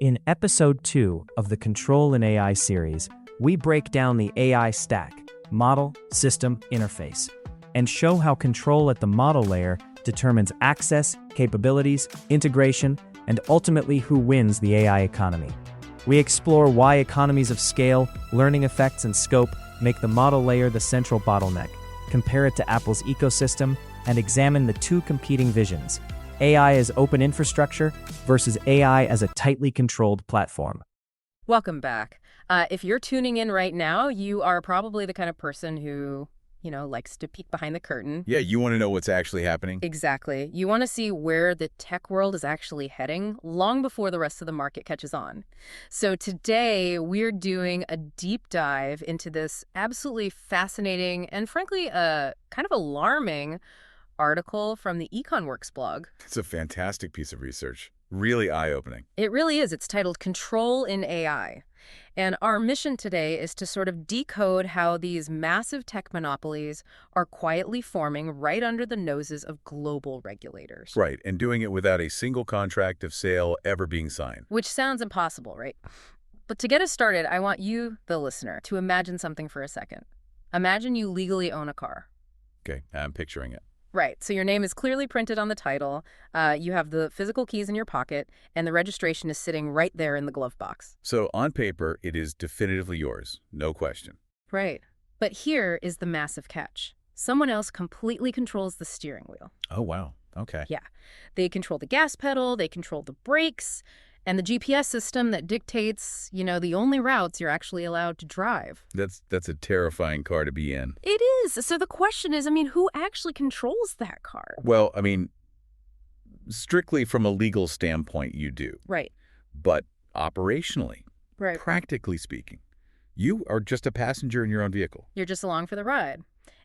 In Episode 2 of the Control in AI series, we break down the AI stack, model, system, interface, and show how control at the model layer determines access, capabilities, integration, and ultimately who wins the AI economy. We explore why economies of scale, learning effects, and scope make the model layer the central bottleneck, compare it to Apple's ecosystem, and examine the two competing visions: AI as open infrastructure versus AI as a tightly controlled platform. Welcome back. If you're tuning in right now, you are probably the kind of person who, likes to peek behind the curtain. Yeah, you want to know what's actually happening? Exactly. You want to see where the tech world is actually heading long before the rest of the market catches on. So today, we're doing a deep dive into this absolutely fascinating and frankly, kind of alarming article from the EconWorks blog. It's a fantastic piece of research. Really eye-opening. It really is. It's titled Control in AI. And our mission today is to sort of decode how these massive tech monopolies are quietly forming right under the noses of global regulators. Right, and doing it without a single contract of sale ever being signed. Which sounds impossible, right? But to get us started, I want you, the listener, to imagine something for a second. Imagine you legally own a car. Okay, I'm picturing it. Right. So your name is clearly printed on the title. You have the physical keys in your pocket, and the registration is sitting right there in the glove box. So on paper, it is definitively yours. No question. Right. But here is the massive catch. Someone else completely controls the steering wheel. Oh, wow. Okay. Yeah. They control the gas pedal, they control the brakes, and the GPS system that dictates, the only routes you're actually allowed to drive. That's a terrifying car to be in. It is. So the question is, who actually controls that car? Well, strictly from a legal standpoint, you do. Right. But operationally, Right. practically speaking, you are just a passenger in your own vehicle. You're just along for the ride.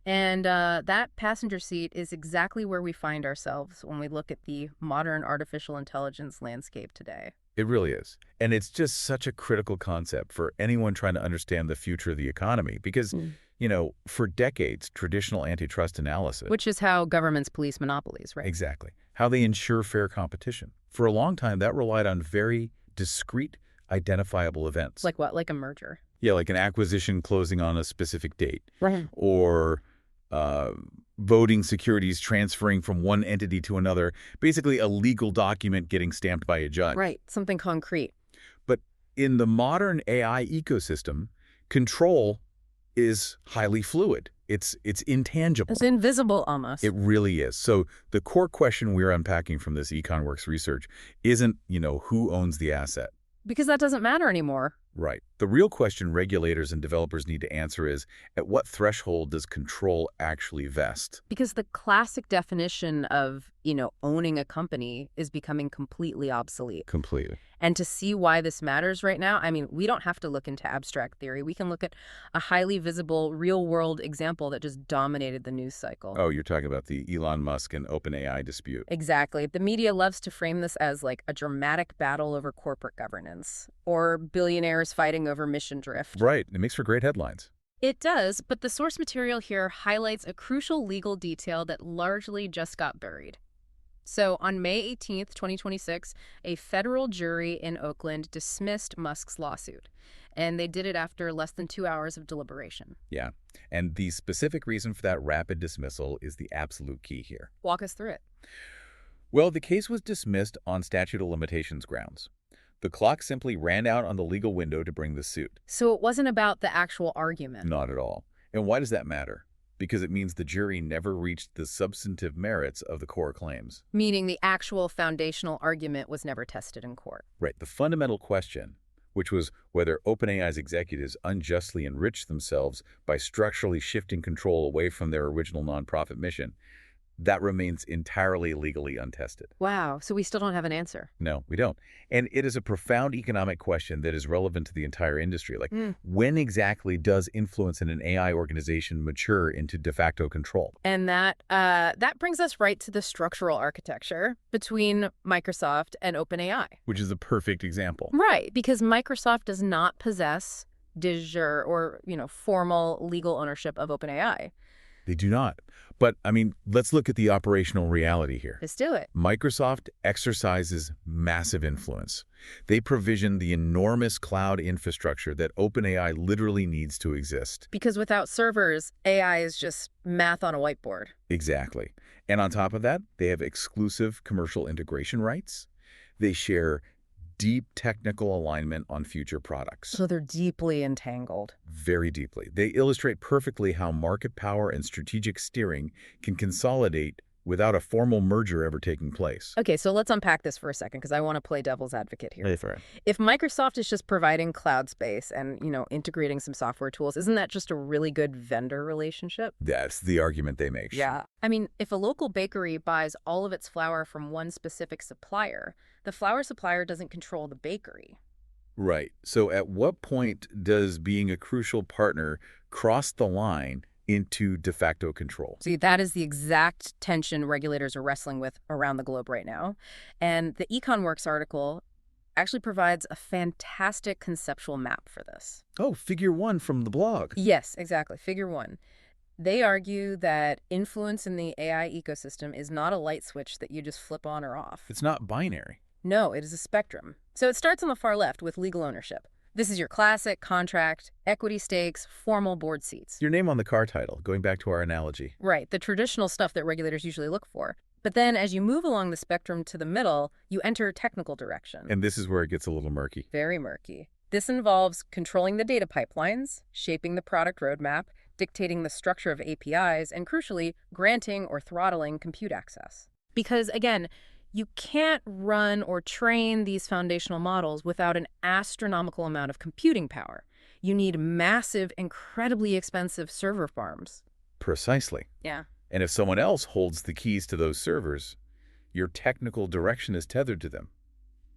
And that passenger seat is exactly where we find ourselves when we look at the modern artificial intelligence landscape today. It really is. And it's just such a critical concept for anyone trying to understand the future of the economy because, for decades, traditional antitrust analysis... Which is how governments police monopolies, right? Exactly. How they ensure fair competition. For a long time, that relied on very discrete, identifiable events. Like what? Like a merger? Yeah, like an acquisition closing on a specific date. Right. Or voting securities transferring from one entity to another. Basically, a legal document getting stamped by a judge. Right. Something concrete. But in the modern AI ecosystem, control is highly fluid. It's intangible. It's invisible almost. It really is. So the core question we're unpacking from this EconWorks research isn't, who owns the asset. Because that doesn't matter anymore. Right. The real question regulators and developers need to answer is, at what threshold does control actually vest? Because the classic definition of, owning a company is becoming completely obsolete. Completely. And to see why this matters right now, we don't have to look into abstract theory. We can look at a highly visible, real-world example that just dominated the news cycle. Oh, you're talking about the Elon Musk and OpenAI dispute. Exactly. The media loves to frame this as like a dramatic battle over corporate governance or billionaires fighting over mission drift. Right. It makes for great headlines. It does, but the source material here highlights a crucial legal detail that largely just got buried. So on May 18th, 2026, a federal jury in Oakland dismissed Musk's lawsuit, and they did it after less than 2 hours of deliberation. Yeah, and the specific reason for that rapid dismissal is the absolute key here. Walk us through it. Well, the case was dismissed on statute of limitations grounds. The clock simply ran out on the legal window to bring the suit. So it wasn't about the actual argument. Not at all. And why does that matter? Because it means the jury never reached the substantive merits of the core claims. Meaning the actual foundational argument was never tested in court. Right. The fundamental question, which was whether OpenAI's executives unjustly enriched themselves by structurally shifting control away from their original nonprofit mission, that remains entirely legally untested. Wow. So we still don't have an answer. No, we don't. And it is a profound economic question that is relevant to the entire industry. Like, when exactly does influence in an AI organization mature into de facto control? And that brings us right to the structural architecture between Microsoft and OpenAI. Which is a perfect example. Right, because Microsoft does not possess de jure or, formal legal ownership of OpenAI. They do not. But, I mean, let's look at the operational reality here. Let's do it. Microsoft exercises massive influence. They provision the enormous cloud infrastructure that OpenAI literally needs to exist. Because without servers, AI is just math on a whiteboard. Exactly. And on top of that, they have exclusive commercial integration rights. They share deep technical alignment on future products. So they're deeply entangled. Very deeply. They illustrate perfectly how market power and strategic steering can consolidate without a formal merger ever taking place. Okay, so let's unpack this for a second because I want to play devil's advocate here. Hey, for it. If Microsoft is just providing cloud space and, integrating some software tools, isn't that just a really good vendor relationship? That's the argument they make. Yeah. I mean, if a local bakery buys all of its flour from one specific supplier, the flour supplier doesn't control the bakery. Right. So at what point does being a crucial partner cross the line into de facto control? See, that is the exact tension regulators are wrestling with around the globe right now. And the EconWorks article actually provides a fantastic conceptual map for this. Oh, figure 1 from the blog. Yes, exactly. Figure 1. They argue that influence in the AI ecosystem is not a light switch that you just flip on or off. It's not binary. No, it is a spectrum. So it starts on the far left with legal ownership. This is your classic contract, equity stakes, formal board seats. Your name on the car title, going back to our analogy. Right, the traditional stuff that regulators usually look for. But then as you move along the spectrum to the middle, you enter technical direction. And this is where it gets a little murky. Very murky. This involves controlling the data pipelines, shaping the product roadmap, dictating the structure of APIs, and crucially, granting or throttling compute access. Because again, you can't run or train these foundational models without an astronomical amount of computing power. You need massive, incredibly expensive server farms. Precisely. Yeah. And if someone else holds the keys to those servers, your technical direction is tethered to them.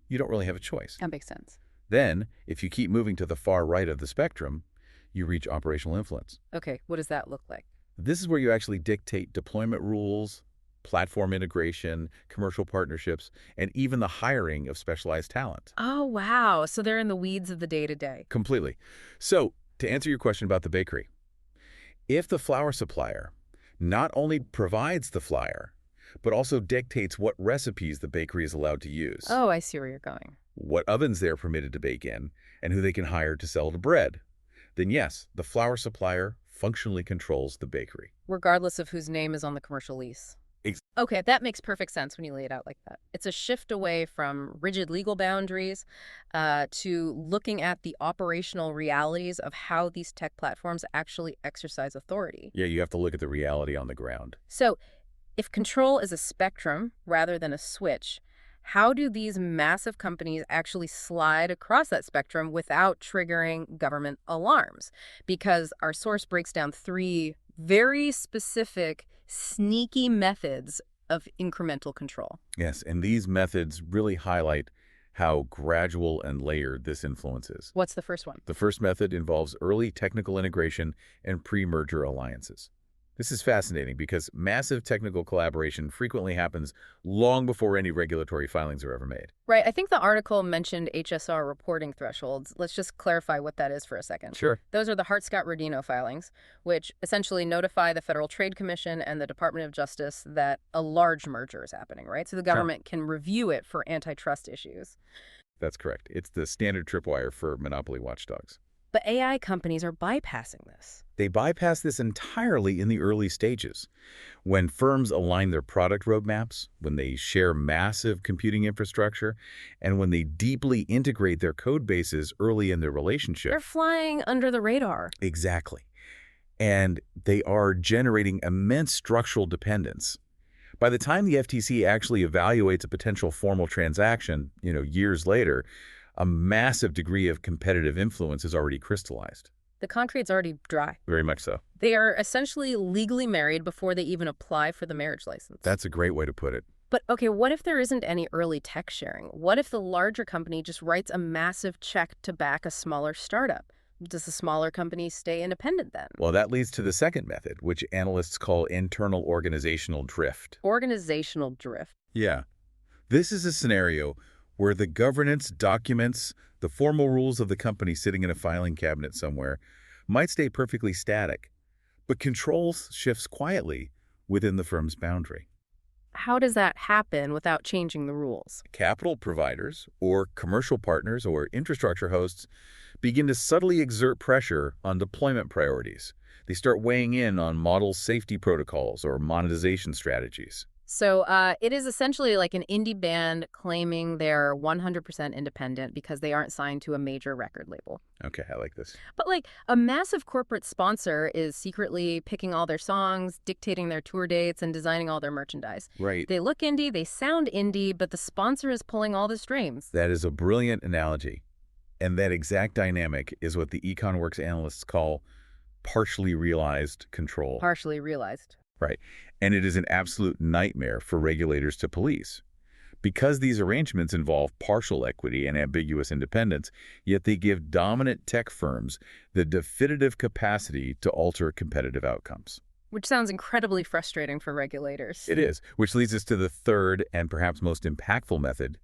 You don't really have a choice. That makes sense. Then, if you keep moving to the far right of the spectrum, you reach operational influence. Okay, what does that look like? This is where you actually dictate deployment rules, platform integration, commercial partnerships, and even the hiring of specialized talent. Oh, wow. So they're in the weeds of the day-to-day. Completely. So, to answer your question about the bakery, if the flour supplier not only provides the flour, but also dictates what recipes the bakery is allowed to use, Oh, I see where you're going. what ovens they're permitted to bake in, and who they can hire to sell the bread, then yes, the flour supplier functionally controls the bakery. Regardless of whose name is on the commercial lease. Okay, that makes perfect sense when you lay it out like that. It's a shift away from rigid legal boundaries to looking at the operational realities of how these tech platforms actually exercise authority. Yeah, you have to look at the reality on the ground. So if control is a spectrum rather than a switch, how do these massive companies actually slide across that spectrum without triggering government alarms? Because our source breaks down 3 very specific, sneaky methods of incremental control. Yes, and these methods really highlight how gradual and layered this influence is. What's the first one? The first method involves early technical integration and pre-merger alliances. This is fascinating because massive technical collaboration frequently happens long before any regulatory filings are ever made. Right. I think the article mentioned HSR reporting thresholds. Let's just clarify what that is for a second. Sure. Those are the Hart-Scott-Rodino filings, which essentially notify the Federal Trade Commission and the Department of Justice that a large merger is happening, right? So the government can review it for antitrust issues. That's correct. It's the standard tripwire for monopoly watchdogs. But AI companies are bypassing this. They bypass this entirely in the early stages. When firms align their product roadmaps, when they share massive computing infrastructure, and when they deeply integrate their code bases early in their relationship. They're flying under the radar. Exactly. And they are generating immense structural dependence. By the time the FTC actually evaluates a potential formal transaction, years later, a massive degree of competitive influence is already crystallized. The concrete's already dry. Very much so. They are essentially legally married before they even apply for the marriage license. That's a great way to put it. But okay, what if there isn't any early tech sharing? What if the larger company just writes a massive check to back a smaller startup? Does the smaller company stay independent then? Well, that leads to the second method, which analysts call internal organizational drift. Organizational drift. Yeah. This is a scenario where the governance documents, the formal rules of the company sitting in a filing cabinet somewhere, might stay perfectly static, but control shifts quietly within the firm's boundary. How does that happen without changing the rules? Capital providers, or commercial partners, or infrastructure hosts begin to subtly exert pressure on deployment priorities. They start weighing in on model safety protocols or monetization strategies. So it is essentially like an indie band claiming they're 100% independent because they aren't signed to a major record label. Okay, I like this. But like a massive corporate sponsor is secretly picking all their songs, dictating their tour dates, and designing all their merchandise. Right. They look indie, they sound indie, but the sponsor is pulling all the strings. That is a brilliant analogy. And that exact dynamic is what the EconWorks analysts call partially realized control. Partially realized. Right. And it is an absolute nightmare for regulators to police. Because these arrangements involve partial equity and ambiguous independence, yet they give dominant tech firms the definitive capacity to alter competitive outcomes. Which sounds incredibly frustrating for regulators. It is, which leads us to the third and perhaps most impactful method,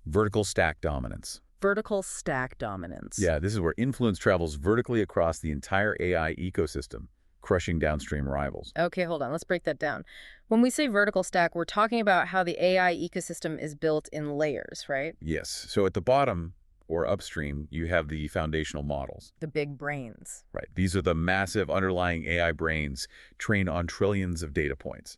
vertical stack dominance. Vertical stack dominance. Yeah, this is where influence travels vertically across the entire AI ecosystem, crushing downstream rivals. Okay, hold on. Let's break that down. When we say vertical stack, we're talking about how the AI ecosystem is built in layers, right? Yes. So at the bottom, or upstream, you have the foundational models. The big brains. Right. These are the massive underlying AI brains trained on trillions of data points.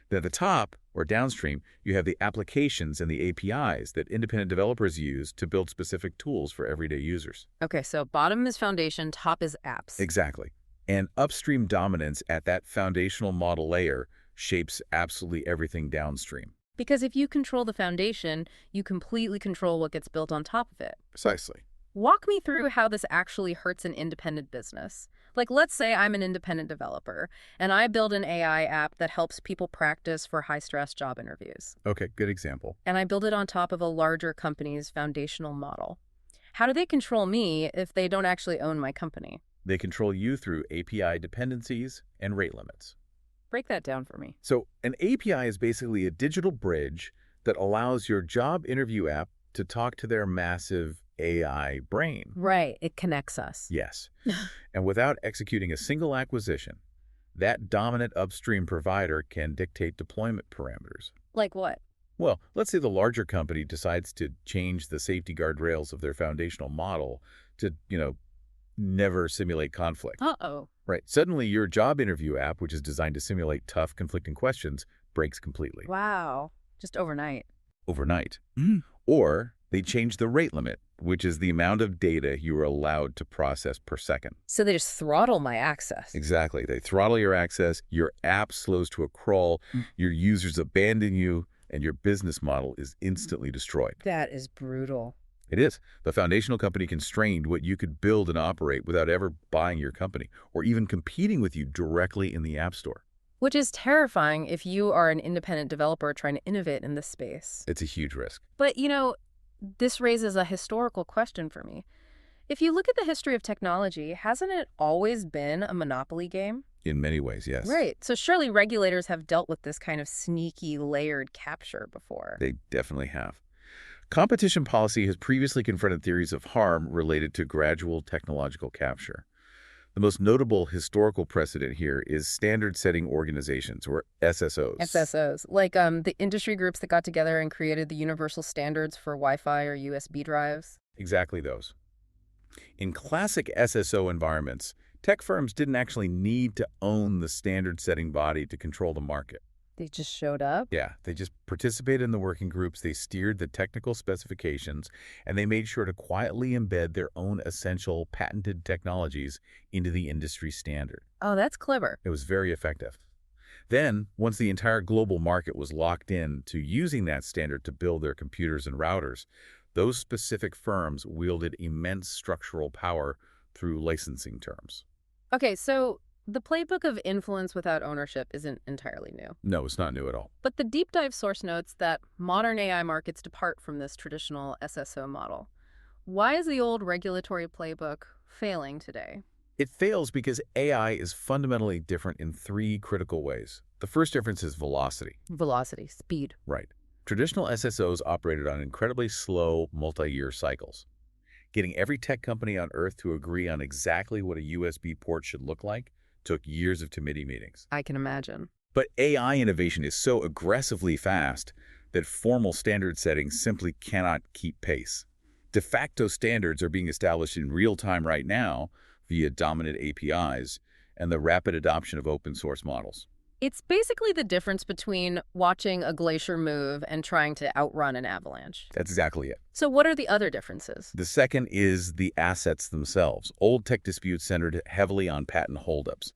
Then at the top, or downstream, you have the applications and the APIs that independent developers use to build specific tools for everyday users. Okay, so bottom is foundation, top is apps. Exactly. And upstream dominance at that foundational model layer shapes absolutely everything downstream. Because if you control the foundation, you completely control what gets built on top of it. Precisely. Walk me through how this actually hurts an independent business. Like, let's say I'm an independent developer, and I build an AI app that helps people practice for high-stress job interviews. Okay, good example. And I build it on top of a larger company's foundational model. How do they control me if they don't actually own my company? They control you through API dependencies and rate limits. Break that down for me. So an API is basically a digital bridge that allows your job interview app to talk to their massive AI brain. Right, it connects us. Yes. And without executing a single acquisition, that dominant upstream provider can dictate deployment parameters. Like what? Well, let's say the larger company decides to change the safety guardrails of their foundational model to, never simulate conflict. Uh-oh. Right. Suddenly, your job interview app, which is designed to simulate tough, conflicting questions, breaks completely. Wow. Just overnight. Overnight. Or they change the rate limit, which is the amount of data you are allowed to process per second. So they just throttle my access. Exactly. They throttle your access, your app slows to a crawl, your users abandon you, and your business model is instantly destroyed. That is brutal. It is. The foundational company constrained what you could build and operate without ever buying your company or even competing with you directly in the App Store. Which is terrifying if you are an independent developer trying to innovate in this space. It's a huge risk. But, this raises a historical question for me. If you look at the history of technology, hasn't it always been a monopoly game? In many ways, yes. Right. So surely regulators have dealt with this kind of sneaky, layered capture before. They definitely have. Competition policy has previously confronted theories of harm related to gradual technological capture. The most notable historical precedent here is standard-setting organizations, or SSOs. SSOs, like the industry groups that got together and created the universal standards for Wi-Fi or USB drives. Exactly those. In classic SSO environments, tech firms didn't actually need to own the standard-setting body to control the market. They just showed up? Yeah, they just participated in the working groups, they steered the technical specifications, and they made sure to quietly embed their own essential patented technologies into the industry standard. Oh, that's clever. It was very effective. Then, once the entire global market was locked in to using that standard to build their computers and routers, those specific firms wielded immense structural power through licensing terms. Okay, so the playbook of influence without ownership isn't entirely new. No, it's not new at all. But the deep dive source notes that modern AI markets depart from this traditional SSO model. Why is the old regulatory playbook failing today? It fails because AI is fundamentally different in three critical ways. The first difference is velocity. Velocity, speed. Right. Traditional SSOs operated on incredibly slow, multi-year cycles. Getting every tech company on Earth to agree on exactly what a USB port should look like took years of committee meetings. I can imagine. But AI innovation is so aggressively fast that formal standard setting simply cannot keep pace. De facto standards are being established in real time right now via dominant APIs and the rapid adoption of open source models. It's basically the difference between watching a glacier move and trying to outrun an avalanche. That's exactly it. So what are the other differences? The second is the assets themselves. Old tech disputes centered heavily on patent holdups.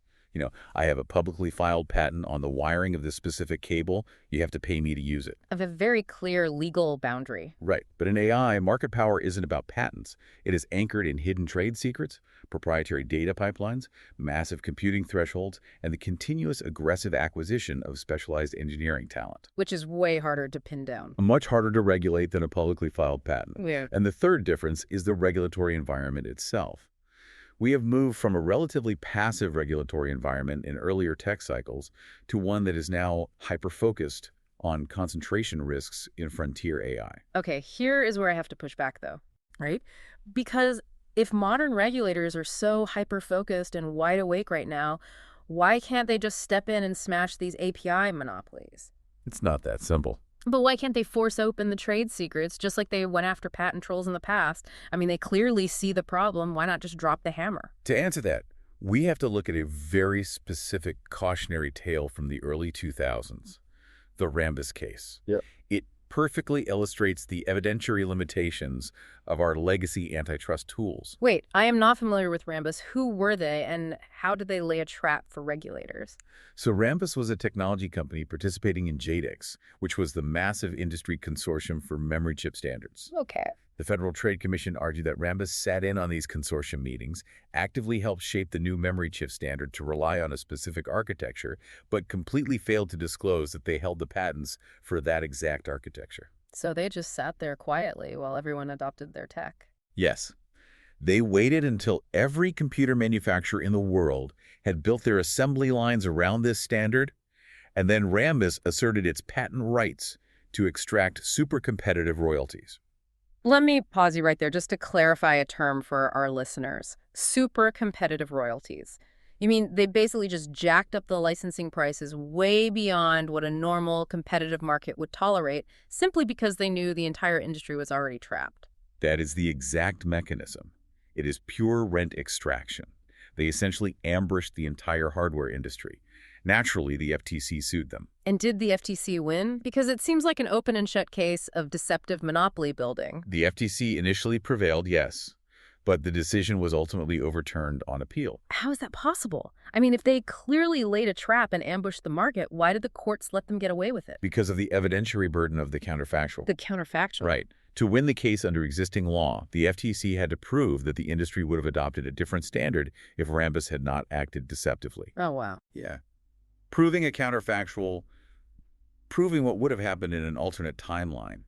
I have a publicly filed patent on the wiring of this specific cable. You have to pay me to use it. Of a very clear legal boundary. Right. But in AI, market power isn't about patents. It is anchored in hidden trade secrets, proprietary data pipelines, massive computing thresholds, and the continuous aggressive acquisition of specialized engineering talent. Which is way harder to pin down. Much harder to regulate than a publicly filed patent. Yeah. And the third difference is the regulatory environment itself. We have moved from a relatively passive regulatory environment in earlier tech cycles to one that is now hyper-focused on concentration risks in frontier AI. Okay, here is where I have to push back, though, right? Because if modern regulators are so hyper-focused and wide awake right now, why can't they just step in and smash these API monopolies? It's not that simple. But why can't they force open the trade secrets just like they went after patent trolls in the past? I mean, they clearly see the problem. Why not just drop the hammer? To answer that, we have to look at a very specific cautionary tale from the early 2000s, the Rambus case. Yep. It perfectly illustrates the evidentiary limitations of our legacy antitrust tools. Wait, I am not familiar with Rambus. Who were they, and how did they lay a trap for regulators? So Rambus was a technology company participating in JADEX, which was the massive industry consortium for memory chip standards. Okay. The Federal Trade Commission argued that Rambus sat in on these consortium meetings, actively helped shape the new memory chip standard to rely on a specific architecture, but completely failed to disclose that they held the patents for that exact architecture. So they just sat there quietly while everyone adopted their tech. Yes. They waited until every computer manufacturer in the world had built their assembly lines around this standard, and then Rambus asserted its patent rights to extract super competitive royalties. Let me pause you right there just to clarify a term for our listeners. Super competitive royalties. You mean they basically just jacked up the licensing prices way beyond what a normal competitive market would tolerate simply because they knew the entire industry was already trapped? That is the exact mechanism. It is pure rent extraction. They essentially ambushed the entire hardware industry. Naturally, the FTC sued them. And did the FTC win? Because it seems like an open and shut case of deceptive monopoly building. The FTC initially prevailed, yes, but the decision was ultimately overturned on appeal. How is that possible? I mean, if they clearly laid a trap and ambushed the market, why did the courts let them get away with it? Because of the evidentiary burden of the counterfactual. The counterfactual. Right. To win the case under existing law, the FTC had to prove that the industry would have adopted a different standard if Rambus had not acted deceptively. Oh, wow. Yeah. Proving a counterfactual, proving what would have happened in an alternate timeline,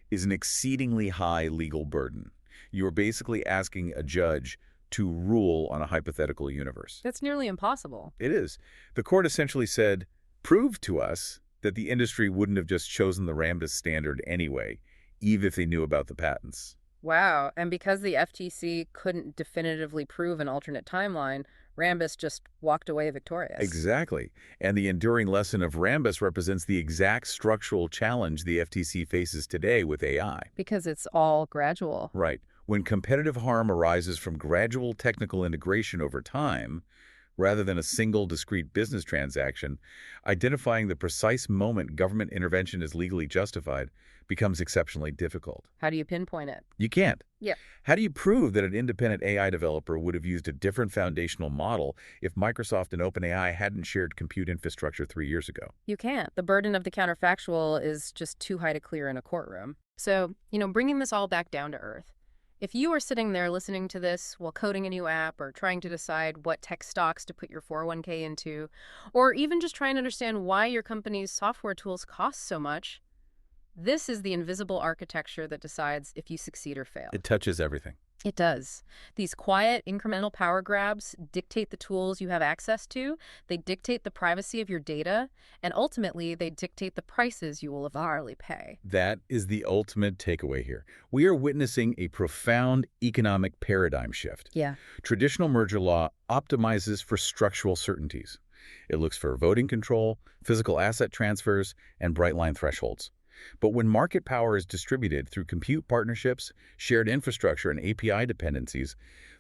is an exceedingly high legal burden. You are basically asking a judge to rule on a hypothetical universe. That's nearly impossible. It is. The court essentially said, prove to us that the industry wouldn't have just chosen the Rambus standard anyway, even if they knew about the patents. Wow. And because the FTC couldn't definitively prove an alternate timeline, Rambus just walked away victorious. Exactly. And the enduring lesson of Rambus represents the exact structural challenge the FTC faces today with AI. Because it's all gradual. Right. When competitive harm arises from gradual technical integration over time, rather than a single discrete business transaction, identifying the precise moment government intervention is legally justified becomes exceptionally difficult. How do you pinpoint it? You can't. Yeah. How do you prove that an independent AI developer would have used a different foundational model if Microsoft and OpenAI hadn't shared compute infrastructure 3 years ago? You can't. The burden of the counterfactual is just too high to clear in a courtroom. So, bringing this all back down to earth, if you are sitting there listening to this while coding a new app or trying to decide what tech stocks to put your 401k into, or even just trying to understand why your company's software tools cost so much, this is the invisible architecture that decides if you succeed or fail. It touches everything. It does. These quiet, incremental power grabs dictate the tools you have access to, they dictate the privacy of your data, and ultimately, they dictate the prices you will eventually pay. That is the ultimate takeaway here. We are witnessing a profound economic paradigm shift. Yeah. Traditional merger law optimizes for structural certainties. It looks for voting control, physical asset transfers, and bright line thresholds. But when market power is distributed through compute partnerships, shared infrastructure, and API dependencies,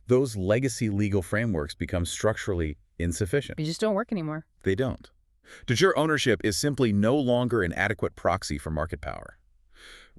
those legacy legal frameworks become structurally insufficient. They just don't work anymore. They don't. De jure ownership is simply no longer an adequate proxy for market power.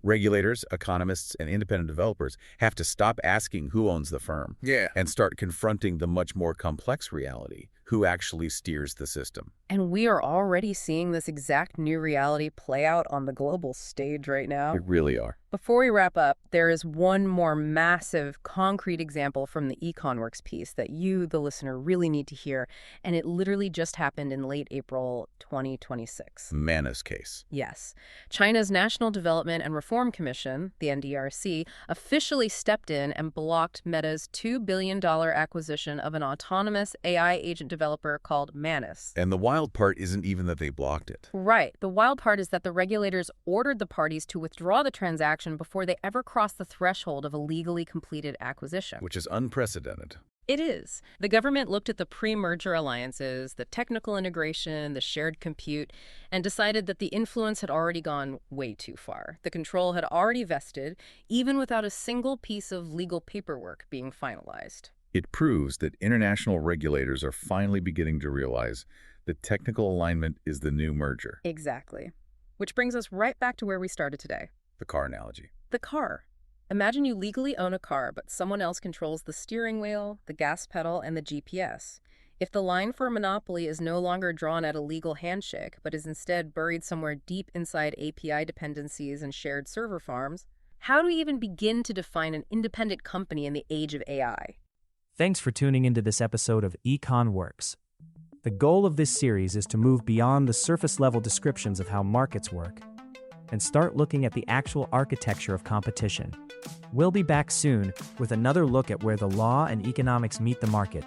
Regulators, economists, and independent developers have to stop asking who owns the firm and start confronting the much more complex reality: who actually steers the system. And we are already seeing this exact new reality play out on the global stage right now. They really are. Before we wrap up, there is one more massive, concrete example from the EconWorks piece that you, the listener, really need to hear, and it literally just happened in late April 2026. Manus case. Yes. China's National Development and Reform Commission, the NDRC, officially stepped in and blocked Meta's $2 billion acquisition of an autonomous AI agent developer called Manus. And the wild part isn't even that they blocked it. Right. The wild part is that the regulators ordered the parties to withdraw the transaction before they ever crossed the threshold of a legally completed acquisition. Which is unprecedented. It is. The government looked at the pre-merger alliances, the technical integration, the shared compute, and decided that the influence had already gone way too far. The control had already vested, even without a single piece of legal paperwork being finalized. It proves that international regulators are finally beginning to realize that technical alignment is the new merger. Exactly. Which brings us right back to where we started today. The car analogy. The car. Imagine you legally own a car, but someone else controls the steering wheel, the gas pedal, and the GPS. If the line for a monopoly is no longer drawn at a legal handshake, but is instead buried somewhere deep inside API dependencies and shared server farms, how do we even begin to define an independent company in the age of AI? Thanks for tuning into this episode of EconWorks. The goal of this series is to move beyond the surface-level descriptions of how markets work and start looking at the actual architecture of competition. We'll be back soon with another look at where the law and economics meet the market.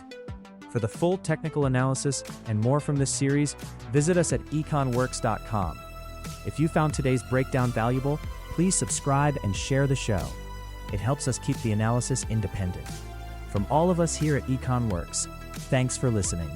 For the full technical analysis and more from this series, visit us at econworks.com. If you found today's breakdown valuable, please subscribe and share the show. It helps us keep the analysis independent. From all of us here at EconWorks, thanks for listening.